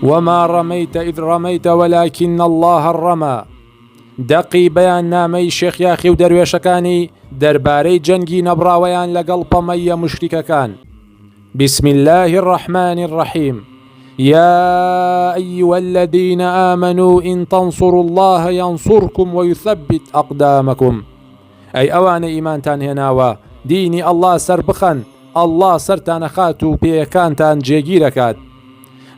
وما رميت إذ رميت ولكن الله الرمى. دقی بەیان نامەی شێخ یاخی و دەروێشەکانی دەربارەی جەنگی نەبراوەیان لەگەڵ پەمەیە مشریکەکان. بسم الله الرحمن الرحيم. يا أيها الذين آمنوا إن تنصروا الله ينصركم ويثبت أقدامكم. أي أوان إيمانتان هناوا ديني الله سر بخن، الله سرتان خاتو بيكانتان جيگيركات.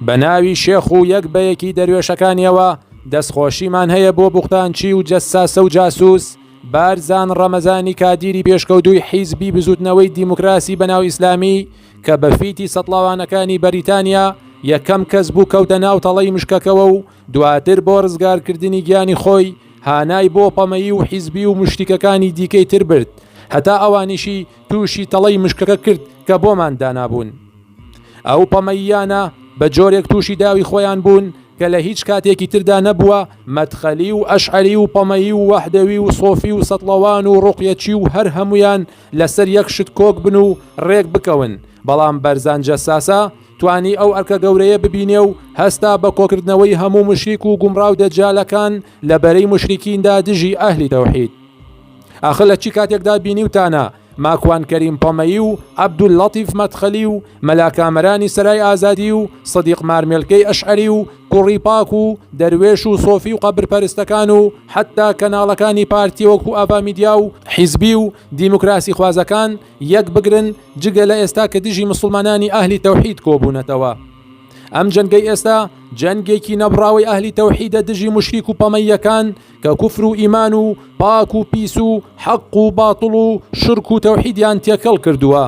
بناوي شيخو يك بيكي درويشكانيوا دەستخۆشیمان هەیە بۆ بوختانچی و جەساسە و جاسوس بارزان ڕەمەزانی کادیری پێشکەوتووی حیزبی بزوتنەوەی دیموکراسی بەناو ئیسلامی کە بەفیتی سەتڵاوانەکانی بەریتانیا یەکەم کەس بوو کەوتە ناو تەڵەی مشکەکەوە و دواتر بۆ ڕزگارکردنی گیانی خۆی هانای بۆ پەمەیی و حیزبی و مشتیکەکانی دیکەی تر برد، هەتا ئەوانیشی تووشی تەڵەی مشکەکە کرد کە بۆمان دانابوون. ئەو پەمەییانە بە جۆرێک تووشی داوی خۆیان بوون کە لە هیچ کاتێکی تردا نەبووە مەدخەلی و ئەشعەری و پەمەیی و وەحدەوی و سۆفی و سەتڵەوان و ڕوقیەچی و هەر هەمویان لەسەر یەک شت کۆک بن و ڕێک بکەون. بەڵام بەرزان جەساسە توانی ئەو ئەرکە گەورەیە ببینێ و هەستا بە کۆکردنەوەی هەموو مشریک و گومڕاو دەجالەکان لە بەرەی مشریکیندا دژی ئەهلی تەوحید. ئاخر لە چی کاتێکدا بینیوتانە ماکوان کەریم پەمەیی و عەبدولڵەتیف مەدخەلی و مەلاکامەرانی سەرای ئازادی و سەدیق مارمێلکەی ئەشعەری و کوڕی پاک و دەروێش و سۆفی و قەبرپەرستەکان و حتا کەناڵەکانی پارتی وەکو ئاوا میدیا و حیزبی و دیموکراسی خوازەکان یەک بگرن جگە لە ئێستا کە دژی مسلمانانی ئەهلی تەوحید کۆبوونەتەوە. ئەم جەنگەی ئێستا جەنگێکی نەبراوی ئەهلی تەوحیدە دژی مشریک و پەمەیەکان کە کوفر و ئیمان و پاک و پیس و حەق و باتڵ و شرک و تەوحیدیان تێکەڵ کردووە.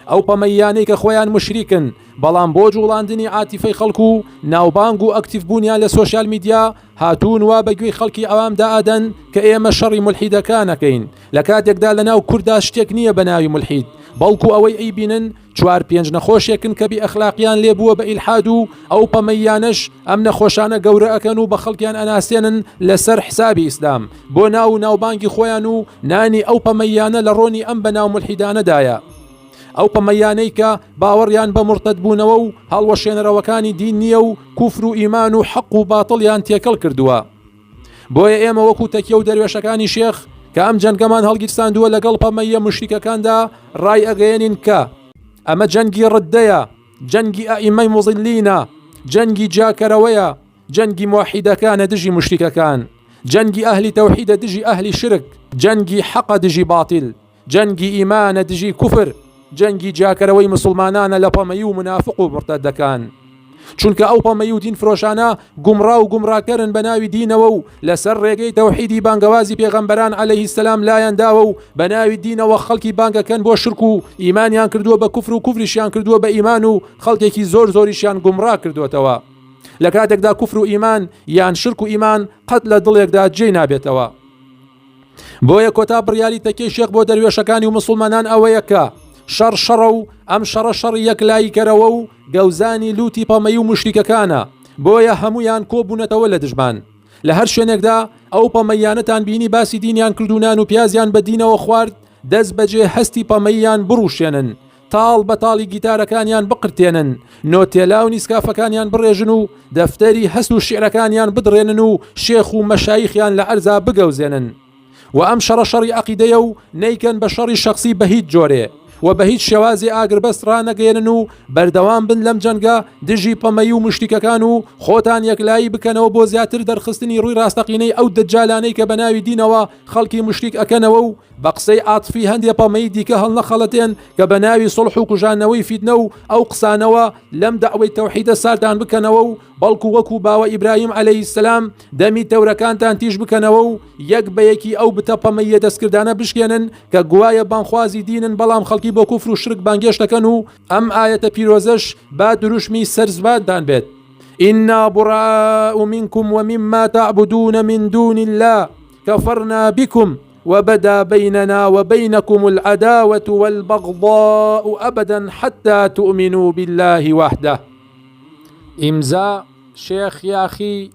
ئەو پەمەیانەی کە خۆیان مشریکن بەڵام بۆ جوڵاندنی عاتیفەی خەڵک و ناوبانگ و ئەکتیف بوونیان لە سۆشیال میدیا هاتوون وا بەگوێی خەڵکی ئەوامدا ئادەن کە ئێمە شەڕی مولحیدەکانەکەین، لە کاتێکدا لە ناو کووردا شتێک نییە بە ناوی مولحید، بەڵکو ئەوەی ئەیبینن چوار پێنج نەخۆشێکن کە بی ئەخلاقیان لێبووە بە ئیلحاد و ئەو پەمەیانش ئەم نەخۆشانە گەورە ئەکەن و بە خەڵکیان ئەناسێنن لەسەر حسابی ئیسلام بۆ ناو و ناوبانگی خۆیان و نانی ئەو پەمەیانە لە ڕۆنی ئەم بە ناو مولحیدانەدایە. ئەو پەمەیانەی کە باوەڕیان بە مرتەد بوونەوە و هەڵوەشێنەرەوەکانی دین نییە و کوفر و ئیمان و حەق و باتڵیان تێکەڵ کردووە. بۆیە ئێمە وەکو تەکیە و دەروێشەکانی شێخ کە ئەم جەنگەمان هەڵگیرساندووە لەگەڵ پەمەیە مشریکەکاندا ڕای ئەگەیەنین کە ئەمە جەنگی ڕدەیە، جەنگی ئائیمەی موزیلینە، جەنگی جاکەرەوەیە، جەنگی موحیدەکانە دژی مشریکەکان، جەنگی ئەهلی تەوحیدە دژی ئەهلی شرک، جەنگی حەقە دژی باتیل، جەنگی ئیمانە دژی کوفر، جەنگی جاکەرەوەی مسلمانانە لە پەمەیی و منافق و مرتەدەکان. چونکە ئەو پەمەیی و دین فرۆشانە گومڕا و گومڕاکەرن بە ناوی دینەوە و لەسەر ڕێگەی تەوحیدی بانگەوازی پێغەمبەران عەلەیهی سەلام لایەنداوە و بە ناوی دینەوە خەڵکی بانگەکەن بۆ شرک و ئیمانیان کردووە بە کوفر و کوفریشیان کردووە بە ئیمان و خەڵکێکی زۆر زۆریشیان گومڕا کردوێتەوە. لە کاتێکدا کوفر و ئیمان یان شرک و ئیمان قەت لە دڵێکدا جێ نابێتەوە. بۆیە کۆتا بڕیاری تەکەی شێخ بۆ دەروێشەکانی و مسلمانان ئەوەیە کە شەڕ شەڕە و ئەم شەڕە شەڕی یەکلایی کەرەوە و گەوزانی لوتی پەمەیی و مشریکەکانە، بۆیە هەمویان کۆبوونەتەوە لە دژمان. لە هەر شوێنێکدا ئەو پەمەیانەتان بینی باسی دینیان کردوونان و پیازیان بە دینەوە خوارد، دەست بەجێ هەستی پەمەییان بڕوشێنن، تاڵ بە تاڵی گیتارەکانیان بقرتێنن، نۆتێلا و نیسکافەکانیان بڕێژن و دەفتەری هەست و شعرەکانیان بدڕێنن و شێخ و مەشایخیان لە عەرزا بگەوزێنن. و ئەم شەڕە شەڕی عەقیدەیە و نەیکەن بە شەڕی شەخسی بە هیچ جۆرێ و بە هیچ شێوازی ئاگربەست ڕانەگەێنن و بەردەوام بن لەم جەنگە دژی پەمەیی و مشتیکەکان و خۆتان یەکلایی بکەنەوە بۆ زیاتر دەرخستنی ڕووی ڕاستەقینەی ئەو دەجالانەی کە بە ناوی دینەوە خەڵکی مشتیک ئەکەنەوە و بە قسەی عاتفی هەندێک پەمەیی دیکە هەڵنەخەڵەتێن کە بە ناوی سڵح و کوژانەوەی فیتنە و ئەو قسانەوە لەم دەعوەی تەوحیدە ساردان بکەنەوە و بەڵکو وەکو باوە ئیبراهیم عەلەیهی سەلام دەمی تەورەکانتان تیژ بکەنەوە و یەک بە یەکی ئەو بتە پەمەیە دەستکردانە بشکێنن کە گوایە بانخوازی دینن بەڵام خەڵکی بۆ کوفر و شرک بانگێش دەکەن و ئەم ئایەتە پیرۆزەش با دروشمی سەرزبادان بێت. إنا براء منكم ومما تعبدون من دون الله كفرنا بكم وبدا بيننا وبينكم العداوة والبغضاء أبدا حتى تؤمنوا بالله وحده. إمزاء شيخ ياخي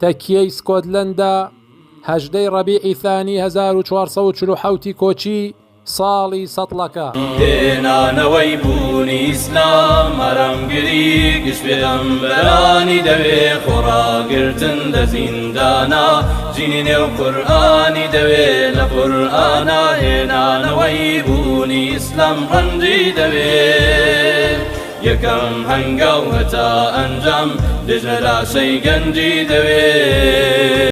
تەکیەی سکۆتلەندا 18 ڕەبیعی ثانی 1447 کۆچی ساڵی سەتڵەکە هێنانەوەی بوونی ئیسلام هەرەمگری گشت پێغەمبەرانی دەوێ خۆڕاگرتن لە زیندانە ژینی نێو قورئانی دەوێ لە قورئانە هێنانەوەی بوونی ئیسلام ڕەنجی دەوێ یەکەم هەنگاو هەتا ئەنجام دژە لاشەی گەنجی دەوێ